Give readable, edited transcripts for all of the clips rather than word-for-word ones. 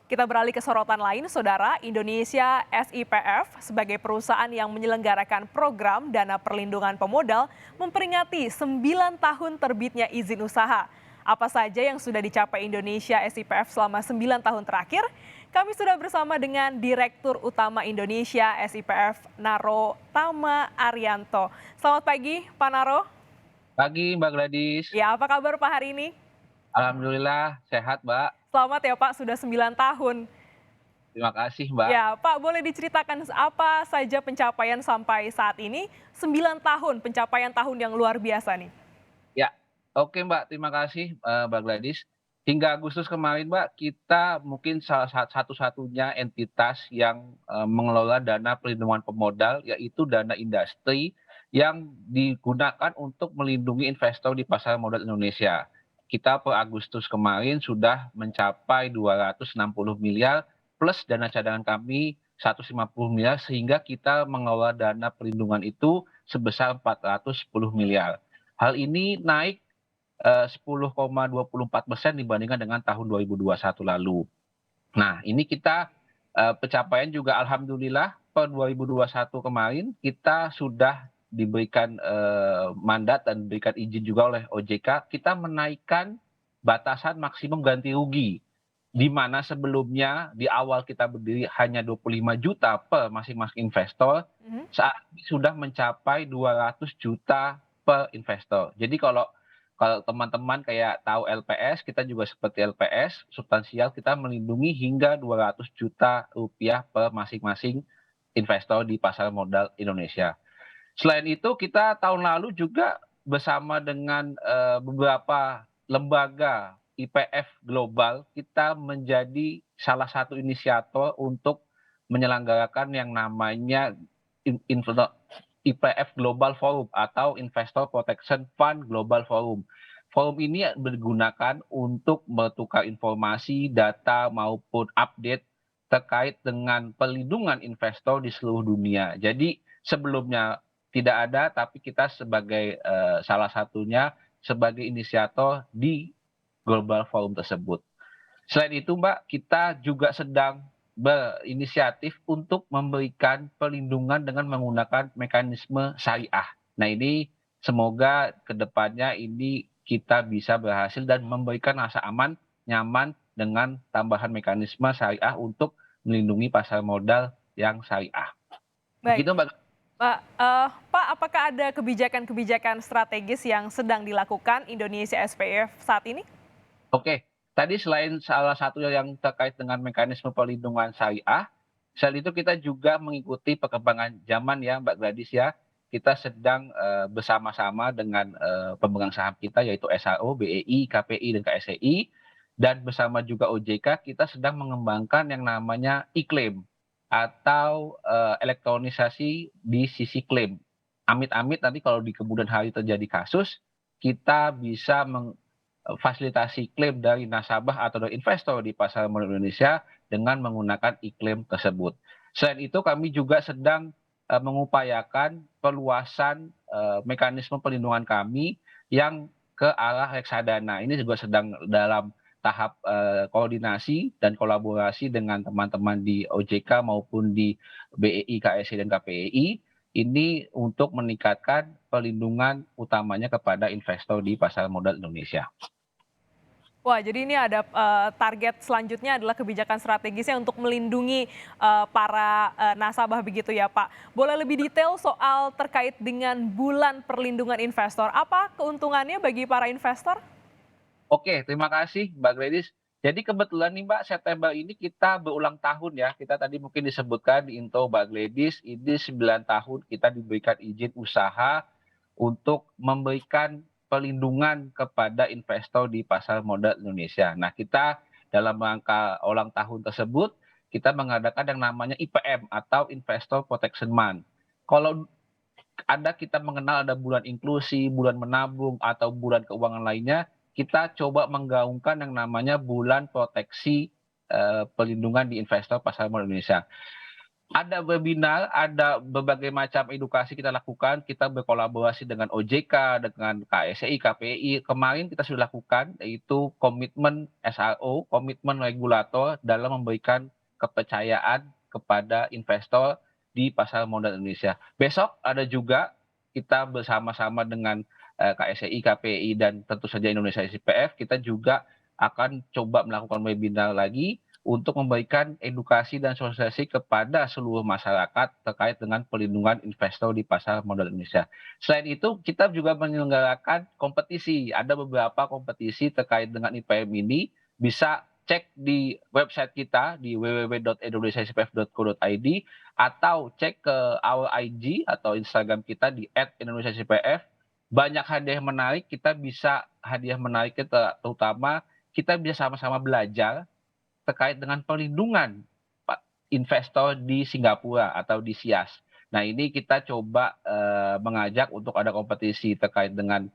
Kita beralih ke sorotan lain, Saudara. Indonesia SIPF sebagai perusahaan yang menyelenggarakan program dana perlindungan pemodal memperingati 9 tahun terbitnya izin usaha. Apa saja yang sudah dicapai Indonesia SIPF selama 9 tahun terakhir? Kami sudah bersama dengan Direktur Utama Indonesia SIPF, Naro Tama Arianto. Selamat pagi, Pak Naro. Pagi Mbak Gladys, Ya, apa kabar Pak hari ini? alhamdulillah sehat Mbak, Selamat ya Pak, sudah 9 tahun. terima kasih Mbak. Ya, Pak, boleh diceritakan apa saja pencapaian sampai saat ini? 9 tahun, pencapaian tahun yang luar biasa nih. Ya, oke Mbak, terima kasih Mbak Gladys. Hingga Agustus kemarin Mbak, kita mungkin salah satu-satunya entitas yang mengelola dana perlindungan pemodal, yaitu dana industri yang digunakan untuk melindungi investor di pasar modal Indonesia. Kita per Agustus kemarin sudah mencapai 260 miliar plus dana cadangan kami 150 miliar sehingga kita mengelola dana perlindungan itu sebesar 410 miliar. Hal ini naik 10,24% dibandingkan dengan tahun 2021 lalu. Nah, ini kita pencapaian juga alhamdulillah per 2021 kemarin kita sudah diberikan mandat dan diberikan izin juga oleh OJK, kita menaikkan batasan maksimum ganti rugi, di mana sebelumnya di awal kita berdiri hanya 25 juta per masing-masing investor, Mhm. saat ini sudah mencapai 200 juta per investor. Jadi kalau kalau teman-teman kayak tahu LPS, kita juga seperti LPS, substansial kita melindungi hingga 200 juta rupiah per masing-masing investor di pasar modal Indonesia. Selain itu kita tahun lalu juga bersama dengan beberapa lembaga IPF global, kita menjadi salah satu inisiator untuk menyelenggarakan yang namanya IPF Global Forum atau Investor Protection Fund Global Forum. Forum ini digunakan untuk bertukar informasi, data maupun update terkait dengan pelindungan investor di seluruh dunia. Jadi sebelumnya tidak ada, tapi kita sebagai salah satunya sebagai inisiator di Global Forum tersebut. Selain itu, Mbak, kita juga sedang berinisiatif untuk memberikan perlindungan dengan menggunakan mekanisme syariah. Nah, ini semoga ke depannya ini kita bisa berhasil dan memberikan rasa aman, nyaman dengan tambahan mekanisme syariah untuk melindungi pasar modal yang syariah. Baik, Begitu, Mbak. Pak, apakah ada kebijakan-kebijakan strategis yang sedang dilakukan Indonesia SPF saat ini? Oke, tadi selain salah satu yang terkait dengan mekanisme perlindungan syariah, selain itu kita juga mengikuti perkembangan zaman ya Mbak Gladys ya. Kita sedang bersama-sama dengan pemegang saham kita yaitu SHO, BEI, KPI, dan KSEI, dan bersama juga OJK kita sedang mengembangkan yang namanya e-claim atau elektronisasi di sisi klaim. Amit-amit nanti kalau di kemudian hari terjadi kasus, kita bisa fasilitasi klaim dari nasabah atau dari investor di pasar modal Indonesia dengan menggunakan iklim tersebut. Selain itu kami juga sedang mengupayakan perluasan mekanisme perlindungan kami yang ke arah reksadana. Ini juga sedang dalam tahap koordinasi dan kolaborasi dengan teman-teman di OJK maupun di BEI, KSI, dan KPEI ini untuk meningkatkan perlindungan utamanya kepada investor di pasar modal Indonesia. Wah, jadi ini ada target selanjutnya adalah kebijakan strategisnya untuk melindungi para nasabah begitu ya Pak. Boleh lebih detail soal terkait dengan bulan perlindungan investor. Apa keuntungannya bagi para investor? Oke, terima kasih Mbak Gladys. Jadi kebetulan nih Mbak, September ini kita berulang tahun ya. Kita tadi mungkin disebutkan di intro Mbak Gladys, ini 9 tahun kita diberikan izin usaha untuk memberikan perlindungan kepada investor di pasar modal Indonesia. Nah, kita dalam rangka ulang tahun tersebut, kita mengadakan yang namanya IPM atau Investor Protection Month. Kalau ada kita mengenal ada bulan inklusi, bulan menabung, atau bulan keuangan lainnya, kita coba menggaungkan yang namanya bulan proteksi perlindungan di investor pasar modal Indonesia. Ada webinar, ada berbagai macam edukasi kita lakukan, kita berkolaborasi dengan OJK, dengan KSEI, KPI. Kemarin kita sudah lakukan, yaitu komitmen SRO, komitmen regulator dalam memberikan kepercayaan kepada investor di pasar modal Indonesia. Besok ada juga kita bersama-sama dengan KSEI, KPI, dan tentu saja Indonesia SIPF, kita juga akan coba melakukan webinar lagi untuk memberikan edukasi dan sosialisasi kepada seluruh masyarakat terkait dengan pelindungan investor di pasar modal Indonesia. Selain itu, kita juga menyelenggarakan kompetisi. Ada beberapa kompetisi terkait dengan IPM ini. Bisa cek di website kita di www.indonesiasipf.co.id atau cek ke our IG atau Instagram kita di @indonesiasipf. Banyak hadiah menarik, kita bisa hadiah menariknya terutama kita bisa sama-sama belajar terkait dengan pelindungan investor di Singapura atau di SIAS. Nah, ini kita coba mengajak untuk ada kompetisi terkait dengan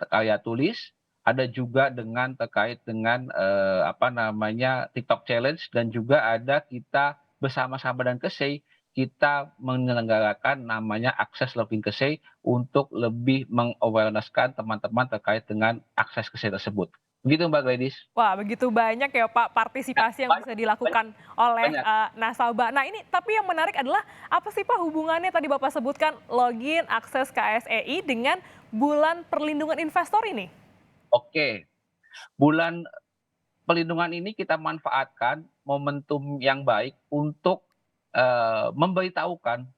karya tulis, ada juga dengan terkait dengan TikTok Challenge, dan juga ada kita bersama-sama dengan KSEI kita menyelenggarakan namanya akses login KSEI untuk lebih mengawarenesskan teman-teman terkait dengan akses KSEI tersebut. Begitu Mbak Gladys. Wah, begitu banyak ya Pak Ya, partisipasi yang bisa dilakukan oleh banyak. nasabah. Nah ini tapi yang menarik adalah apa sih Pak hubungannya tadi Bapak sebutkan login akses KSEI dengan bulan perlindungan investor ini? Oke, bulan perlindungan ini kita manfaatkan momentum yang baik untuk memberitahukan,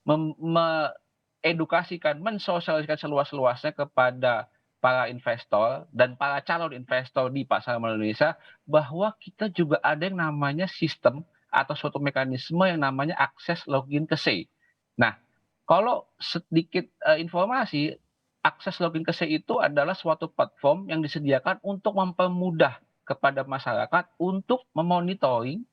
mengedukasikan, mensosialisasikan seluas-luasnya kepada para investor dan para calon investor di pasar modal Indonesia bahwa kita juga ada yang namanya sistem atau suatu mekanisme yang namanya akses login KSEI. Nah, kalau sedikit informasi, akses login KSEI itu adalah suatu platform yang disediakan untuk mempermudah kepada masyarakat untuk memonitoring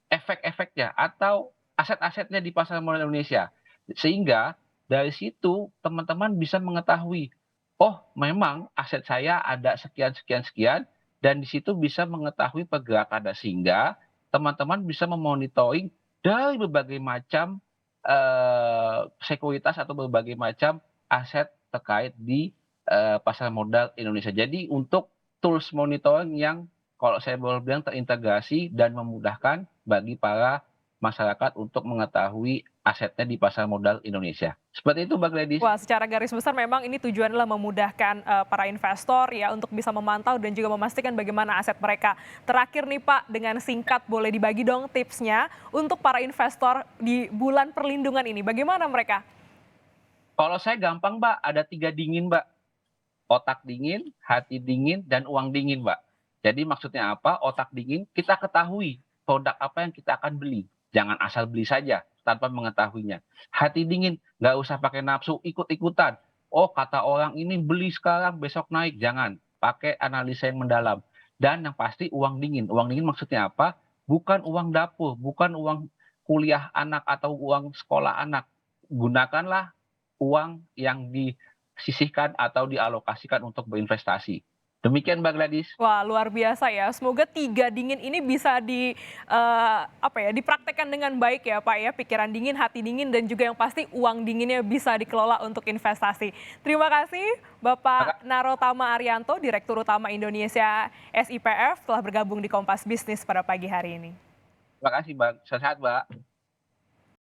efek-efeknya atau aset-asetnya di pasar modal Indonesia. Sehingga dari situ teman-teman bisa mengetahui, oh memang aset saya ada sekian, sekian, sekian, dan di situ bisa mengetahui pergerakannya sehingga teman-teman bisa memonitoring dari berbagai macam sekuritas atau berbagai macam aset terkait di pasar modal Indonesia. Jadi untuk tools monitoring yang kalau saya boleh bilang terintegrasi dan memudahkan bagi para masyarakat untuk mengetahui asetnya di pasar modal Indonesia. Seperti itu Mbak Gladys. Wah, secara garis besar memang ini tujuannya adalah memudahkan para investor ya untuk bisa memantau dan juga memastikan bagaimana aset mereka. Terakhir nih Pak, dengan singkat boleh dibagi dong tipsnya untuk para investor di bulan perlindungan ini. Bagaimana mereka? Kalau saya gampang Mbak, ada 3 dingin Mbak. Otak dingin, hati dingin, dan uang dingin Mbak. Jadi maksudnya apa? Otak dingin, kita ketahui produk apa yang kita akan beli. Jangan asal beli saja tanpa mengetahuinya. Hati dingin, nggak usah pakai nafsu, ikut-ikutan. Oh, kata orang ini beli sekarang, besok naik. Jangan. Pakai analisa yang mendalam. Dan yang pasti uang dingin. Uang dingin maksudnya apa? Bukan uang dapur, bukan uang kuliah anak atau uang sekolah anak. Gunakanlah uang yang disisihkan atau dialokasikan untuk berinvestasi. Demikian Mbak Gladys. Wah, luar biasa ya. Semoga 3 dingin ini bisa dipraktekkan dengan baik ya Pak ya. Pikiran dingin, hati dingin, dan juga yang pasti uang dinginnya bisa dikelola untuk investasi. Terima kasih Bapak Narotama Arianto, Direktur Utama Indonesia SIPF telah bergabung di Kompas Bisnis pada pagi hari ini. Terima kasih Mbak. Sehat Mbak.